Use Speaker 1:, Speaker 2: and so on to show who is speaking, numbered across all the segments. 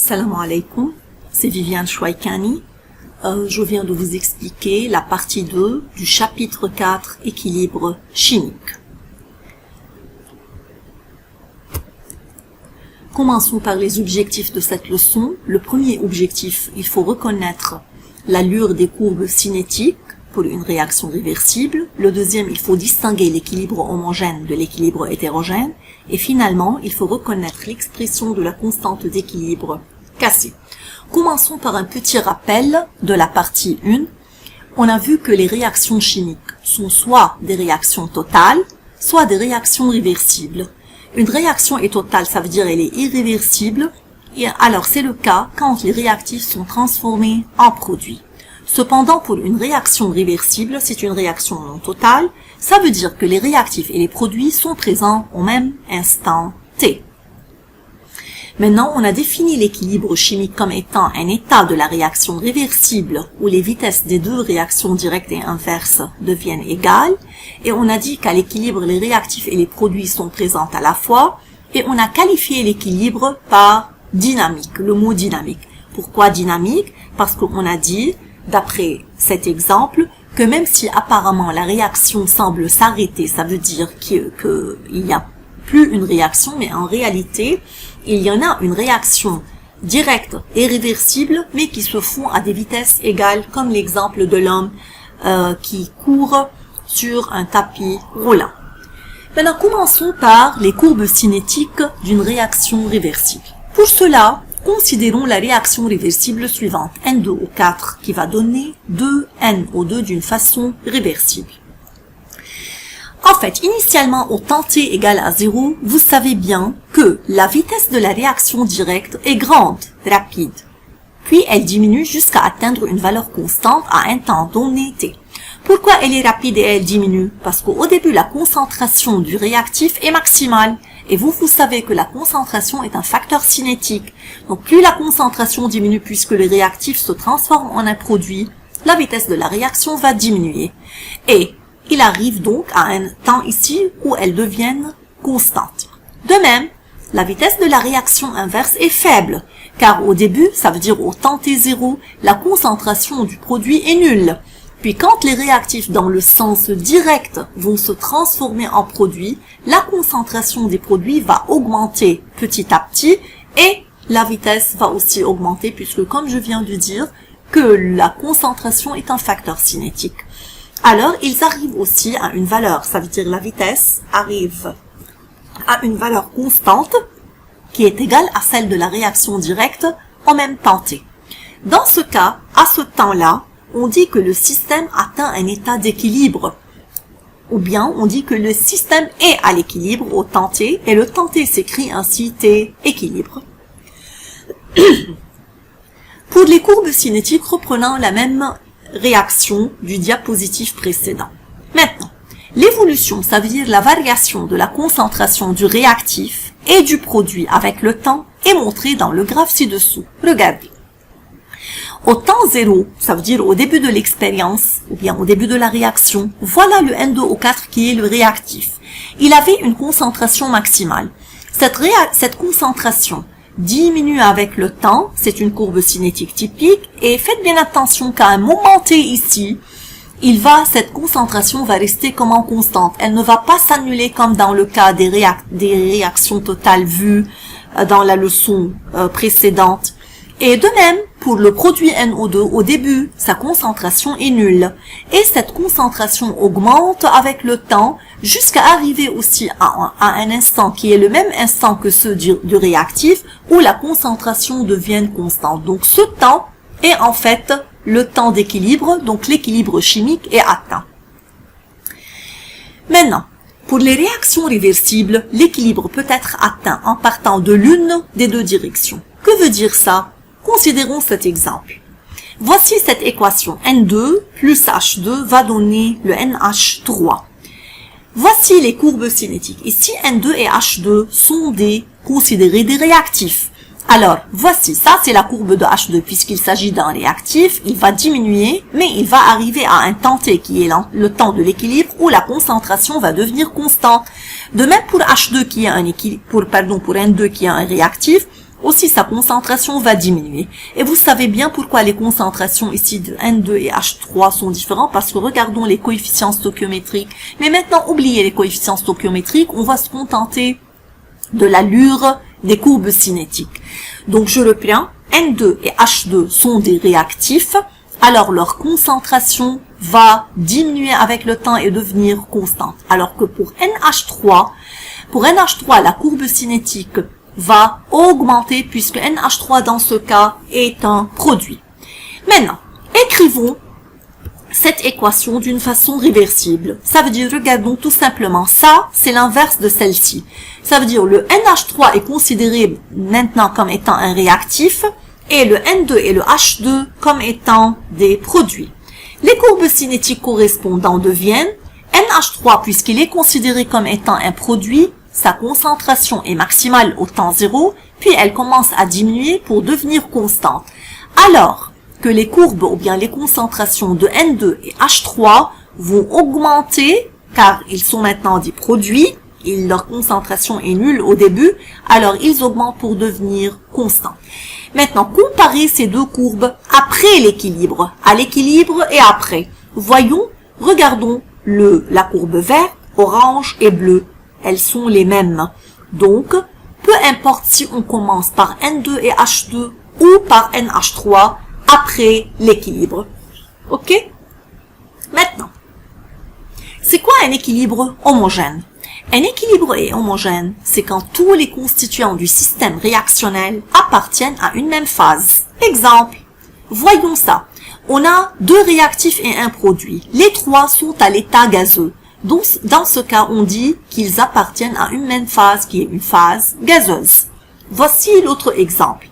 Speaker 1: Salam alaikum, c'est Viviane Chouaïkani. Je viens de vous expliquer la partie 2 du chapitre 4, équilibre chimique. Commençons par les objectifs de cette leçon. Le premier objectif, il faut reconnaître l'allure des courbes cinétiques pour une réaction réversible. Le deuxième, il faut distinguer l'équilibre homogène de l'équilibre hétérogène. Et finalement, il faut reconnaître l'expression de la constante d'équilibre cassée. Commençons par un petit rappel de la partie 1. On a vu que les réactions chimiques sont soit des réactions totales, soit des réactions réversibles. Une réaction est totale, ça veut dire elle est irréversible. Et alors c'est le cas quand les réactifs sont transformés en produits. Cependant, pour une réaction réversible, c'est une réaction non totale. Ça veut dire que les réactifs et les produits sont présents au même instant T. Maintenant, on a défini l'équilibre chimique comme étant un état de la réaction réversible où les vitesses des deux réactions directes et inverses deviennent égales. Et on a dit qu'à l'équilibre, les réactifs et les produits sont présents à la fois. Et on a qualifié l'équilibre par dynamique, le mot dynamique. Pourquoi dynamique? Parce qu'on a dit, d'après cet exemple, que même si apparemment la réaction semble s'arrêter, ça veut dire qu'il n'y a plus une réaction, mais en réalité, il y en a une réaction directe et réversible, mais qui se font à des vitesses égales, comme l'exemple de l'homme qui court sur un tapis roulant. Maintenant, commençons par les courbes cinétiques d'une réaction réversible. Pour cela, considérons la réaction réversible suivante, N2O4, qui va donner 2NO2 d'une façon réversible. En fait, initialement, au temps t égale à 0, vous savez bien que la vitesse de la réaction directe est grande, rapide. Puis, elle diminue jusqu'à atteindre une valeur constante à un temps donné t. Pourquoi elle est rapide et elle diminue? Parce qu'au début, la concentration du réactif est maximale. Et vous savez que la concentration est un facteur cinétique. Donc, plus la concentration diminue puisque le réactif se transforme en un produit, la vitesse de la réaction va diminuer. Et il arrive donc à un temps ici où elles deviennent constantes. De même, la vitesse de la réaction inverse est faible, car au début, ça veut dire au temps t0, la concentration du produit est nulle. Puis quand les réactifs dans le sens direct vont se transformer en produits, la concentration des produits va augmenter petit à petit et la vitesse va aussi augmenter puisque, comme je viens de dire, que la concentration est un facteur cinétique. Alors, ils arrivent aussi à une valeur, ça veut dire la vitesse arrive à une valeur constante qui est égale à celle de la réaction directe en même temps t. Dans ce cas, à ce temps-là, on dit que le système atteint un état d'équilibre. Ou bien, on dit que le système est à l'équilibre au temps t, et le temps t s'écrit ainsi t équilibre. Pour les courbes cinétiques, reprenant la même réaction du diapositive précédent. Maintenant, l'évolution, ça veut dire la variation de la concentration du réactif et du produit avec le temps est montrée dans le graphe ci-dessous. Regardez. Au temps 0, ça veut dire au début de l'expérience, ou bien au début de la réaction, voilà le N2O4 qui est le réactif. Il avait une concentration maximale. Cette concentration diminue avec le temps, c'est une courbe cinétique typique, et faites bien attention qu'à un moment t ici, cette concentration va rester comme en constante. Elle ne va pas s'annuler comme dans le cas des réactions totales vues dans la leçon précédente. Et de même, pour le produit NO2, au début, sa concentration est nulle. Et cette concentration augmente avec le temps jusqu'à arriver aussi à un instant qui est le même instant que ceux du réactif où la concentration devient constante. Donc ce temps est en fait le temps d'équilibre, donc l'équilibre chimique est atteint. Maintenant, pour les réactions réversibles, l'équilibre peut être atteint en partant de l'une des deux directions. Que veut dire ça? Considérons cet exemple. Voici cette équation. N2 plus H2 va donner le NH3. Voici les courbes cinétiques. Ici, N2 et H2 sont considérés des réactifs. Alors, voici, ça c'est la courbe de H2 puisqu'il s'agit d'un réactif. Il va diminuer, mais il va arriver à un temps t qui est le temps de l'équilibre où la concentration va devenir constante. De même pour H2 qui est pour N2 qui est un réactif, aussi sa concentration va diminuer. Et vous savez bien pourquoi les concentrations ici de N2 et H3 sont différentes, parce que regardons les coefficients stoichiométriques. Mais maintenant, oubliez les coefficients stoichiométriques, on va se contenter de l'allure des courbes cinétiques. Donc je reprends, N2 et H2 sont des réactifs, alors leur concentration va diminuer avec le temps et devenir constante. Alors que pour NH3, la courbe cinétique va augmenter puisque NH3 dans ce cas est un produit. Maintenant, écrivons cette équation d'une façon réversible. Ça veut dire, regardons tout simplement, ça c'est l'inverse de celle-ci. Ça veut dire le NH3 est considéré maintenant comme étant un réactif et le N2 et le H2 comme étant des produits. Les courbes cinétiques correspondantes deviennent NH3 puisqu'il est considéré comme étant un produit, sa concentration est maximale au temps zéro, puis elle commence à diminuer pour devenir constante. Alors que les courbes ou bien les concentrations de N2 et H3 vont augmenter car ils sont maintenant des produits, leur concentration est nulle au début, alors ils augmentent pour devenir constants. Maintenant, comparez ces deux courbes après l'équilibre, à l'équilibre et après. Voyons, regardons la courbe verte, orange et bleue. Elles sont les mêmes. Donc, peu importe si on commence par N2 et H2 ou par NH3 après l'équilibre. Ok? Maintenant, c'est quoi un équilibre homogène? Un équilibre est homogène, c'est quand tous les constituants du système réactionnel appartiennent à une même phase. Exemple, voyons ça. On a deux réactifs et un produit. Les trois sont à l'état gazeux. Donc, dans ce cas, on dit qu'ils appartiennent à une même phase qui est une phase gazeuse. Voici l'autre exemple.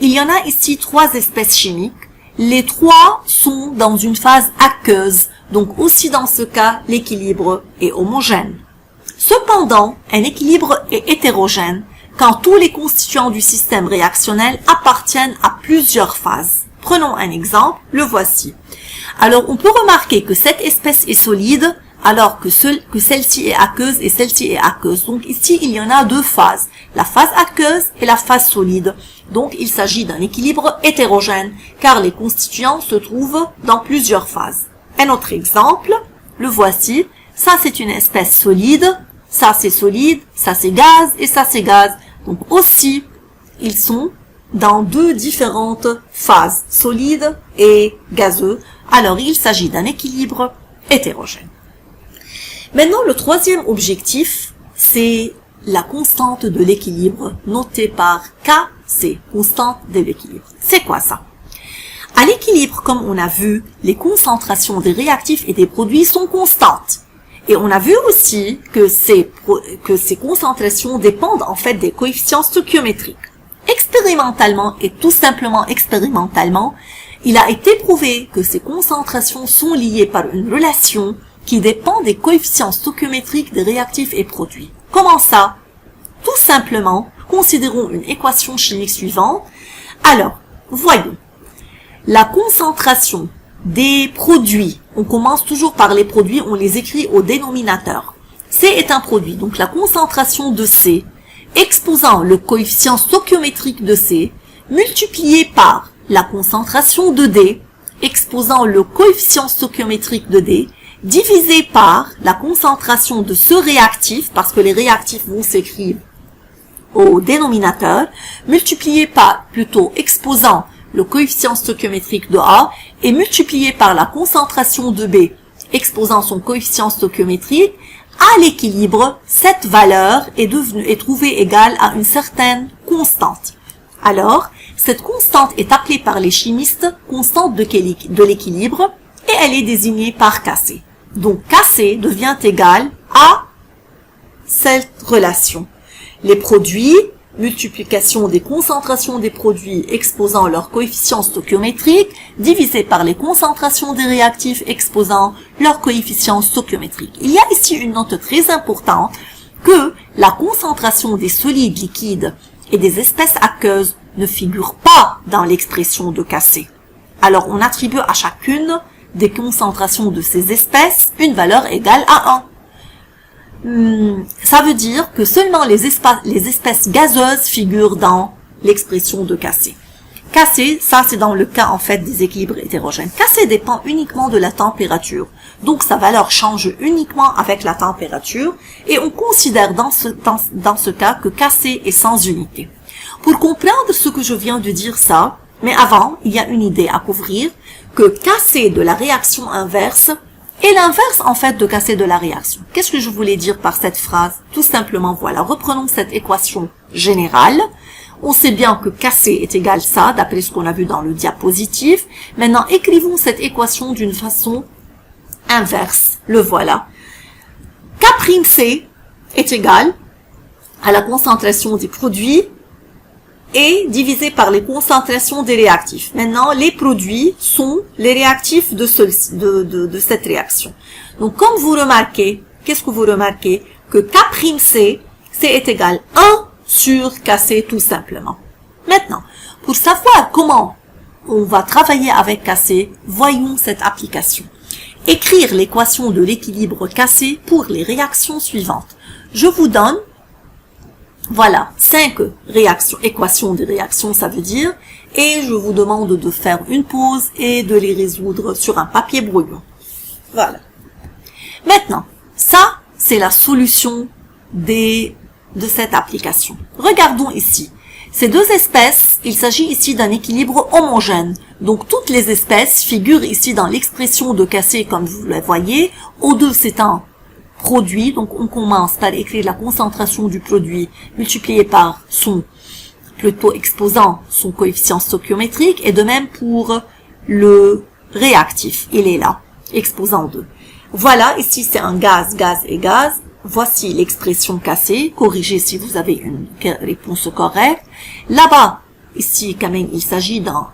Speaker 1: Il y en a ici trois espèces chimiques. Les trois sont dans une phase aqueuse. Donc aussi dans ce cas, l'équilibre est homogène. Cependant, un équilibre est hétérogène quand tous les constituants du système réactionnel appartiennent à plusieurs phases. Prenons un exemple, le voici. Alors, on peut remarquer que cette espèce est solide, alors que celle-ci est aqueuse et celle-ci est aqueuse. Donc ici, il y en a deux phases, la phase aqueuse et la phase solide. Donc, il s'agit d'un équilibre hétérogène, car les constituants se trouvent dans plusieurs phases. Un autre exemple, le voici. Ça, c'est une espèce solide. Ça, c'est solide. Ça, c'est gaz. Et ça, c'est gaz. Donc, aussi, ils sont dans deux différentes phases, solide et gazeux. Alors, il s'agit d'un équilibre hétérogène. Maintenant, le troisième objectif, c'est la constante de l'équilibre, notée par Kc, constante de l'équilibre. C'est quoi ça? À l'équilibre, comme on a vu, les concentrations des réactifs et des produits sont constantes. Et on a vu aussi que ces concentrations dépendent en fait des coefficients stoichiométriques. Expérimentalement, et tout simplement expérimentalement, il a été prouvé que ces concentrations sont liées par une relation qui dépend des coefficients stoichiométriques des réactifs et produits. Comment ça? Tout simplement, considérons une équation chimique suivante. Alors, voyons. La concentration des produits, on commence toujours par les produits, on les écrit au dénominateur. C est un produit, donc la concentration de C, exposant le coefficient stoichiométrique de C, multiplié par la concentration de D, exposant le coefficient stoichiométrique de D, divisé par la concentration de ce réactif, parce que les réactifs vont s'écrire au dénominateur, multiplié par, plutôt exposant le coefficient stoichiométrique de A, et multiplié par la concentration de B, exposant son coefficient stoichiométrique, à l'équilibre, cette valeur est trouvée égale à une certaine constante. Alors, cette constante est appelée par les chimistes constante de l'équilibre, et elle est désignée par Kc. Donc, Kc devient égal à cette relation. Les produits, multiplication des concentrations des produits exposant leur coefficient stoichiométrique, divisé par les concentrations des réactifs exposant leur coefficient stoichiométrique. Il y a ici une note très importante que la concentration des solides liquides et des espèces aqueuses ne figure pas dans l'expression de Kc. Alors, on attribue à chacune des concentrations de ces espèces une valeur égale à 1. Ça veut dire que seulement les espèces gazeuses figurent dans l'expression de K. K, ça c'est dans le cas en fait des équilibres hétérogènes. K dépend uniquement de la température. Donc sa valeur change uniquement avec la température et on considère dans ce cas que K est sans unité. Pour comprendre ce que je viens de dire ça, mais avant, il y a une idée à couvrir, que K de la réaction inverse est l'inverse en fait de K de la réaction. Qu'est-ce que je voulais dire par cette phrase? Tout simplement, voilà, reprenons cette équation générale. On sait bien que K est égal ça, d'après ce qu'on a vu dans le diapositive. Maintenant, écrivons cette équation d'une façon inverse. Le voilà. K'C est égal à la concentration des produits et divisé par les concentrations des réactifs. Maintenant, les produits sont les réactifs de cette réaction. Donc, comme vous remarquez, qu'est-ce que vous remarquez? Que K'C, est égal 1 sur Kc tout simplement. Maintenant, pour savoir comment on va travailler avec Kc, voyons cette application. Écrire l'équation de l'équilibre Kc pour les réactions suivantes. Je vous donne, voilà, 5 équations de réaction, ça veut dire, et je vous demande de faire une pause et de les résoudre sur un papier brouillon. Voilà. Maintenant, ça, c'est la solution de cette application. Regardons ici. Ces deux espèces, il s'agit ici d'un équilibre homogène. Donc, toutes les espèces figurent ici dans l'expression de Kc comme vous le voyez. O2, c'est un produit. Donc, on commence par écrire la concentration du produit multipliée par son, plutôt exposant son coefficient stoichiométrique. Et de même pour le réactif. Il est là, exposant 2. Voilà, ici c'est un gaz, gaz et gaz. Voici l'expression Kc, corrigez si vous avez une réponse correcte. Là-bas, ici, quand même, il s'agit d'un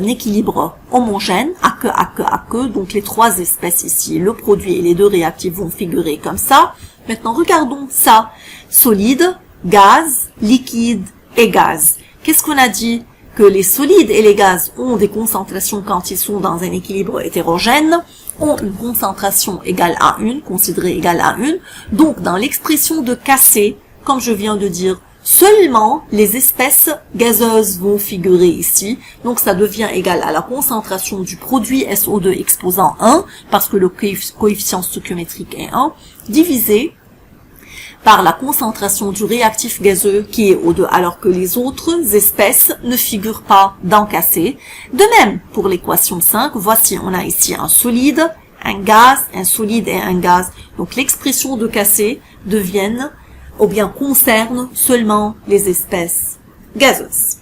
Speaker 1: équilibre homogène, aqueux, donc les trois espèces ici, le produit et les deux réactifs vont figurer comme ça. Maintenant, regardons ça. Solide, gaz, liquide et gaz. Qu'est-ce qu'on a dit? Que les solides et les gaz ont des concentrations quand ils sont dans un équilibre hétérogène, ont une concentration égale à 1, considérée égale à 1. Donc, dans l'expression de Kc, comme je viens de dire, seulement les espèces gazeuses vont figurer ici. Donc, ça devient égal à la concentration du produit SO2 exposant 1, parce que le coefficient stoichiométrique est 1, divisé par la concentration du réactif gazeux qui est O2, alors que les autres espèces ne figurent pas dans Kc. De même, pour l'équation 5, voici, on a ici un solide, un gaz, un solide et un gaz. Donc l'expression de Kc deviennent, ou bien concerne seulement les espèces gazeuses.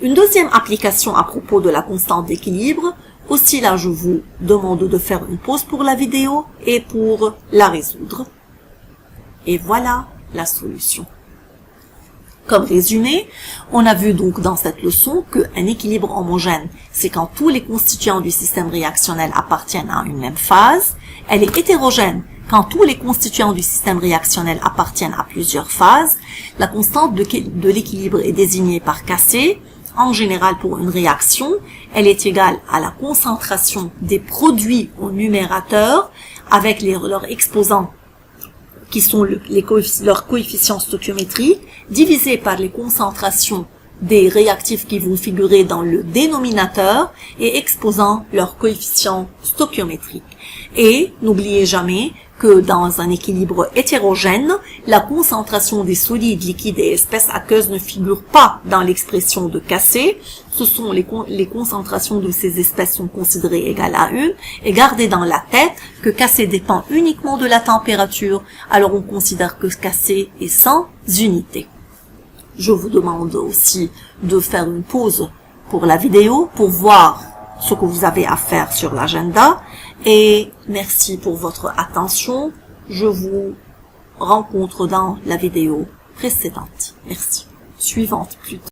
Speaker 1: Une deuxième application à propos de la constante d'équilibre, aussi là je vous demande de faire une pause pour la vidéo et pour la résoudre. Et voilà la solution. Comme résumé, on a vu donc dans cette leçon qu'un équilibre homogène, c'est quand tous les constituants du système réactionnel appartiennent à une même phase. Elle est hétérogène quand tous les constituants du système réactionnel appartiennent à plusieurs phases. La constante de l'équilibre est désignée par Kc. En général, pour une réaction, elle est égale à la concentration des produits au numérateur avec leurs exposants qui sont leurs coefficients stoichiométriques, divisé par les concentrations des réactifs qui vont figurer dans le dénominateur et exposant leurs coefficients stoichiométriques. Et n'oubliez jamais que dans un équilibre hétérogène, la concentration des solides, liquides et espèces aqueuses ne figure pas dans l'expression de Kc. Ce sont les concentrations de ces espèces sont considérées égales à 1. Et gardez dans la tête que Kc dépend uniquement de la température, alors on considère que Kc est sans unité. Je vous demande aussi de faire une pause pour la vidéo pour voir ce que vous avez à faire sur l'agenda. Et merci pour votre attention. Je vous rencontre dans la vidéo précédente. Merci. Suivante plutôt.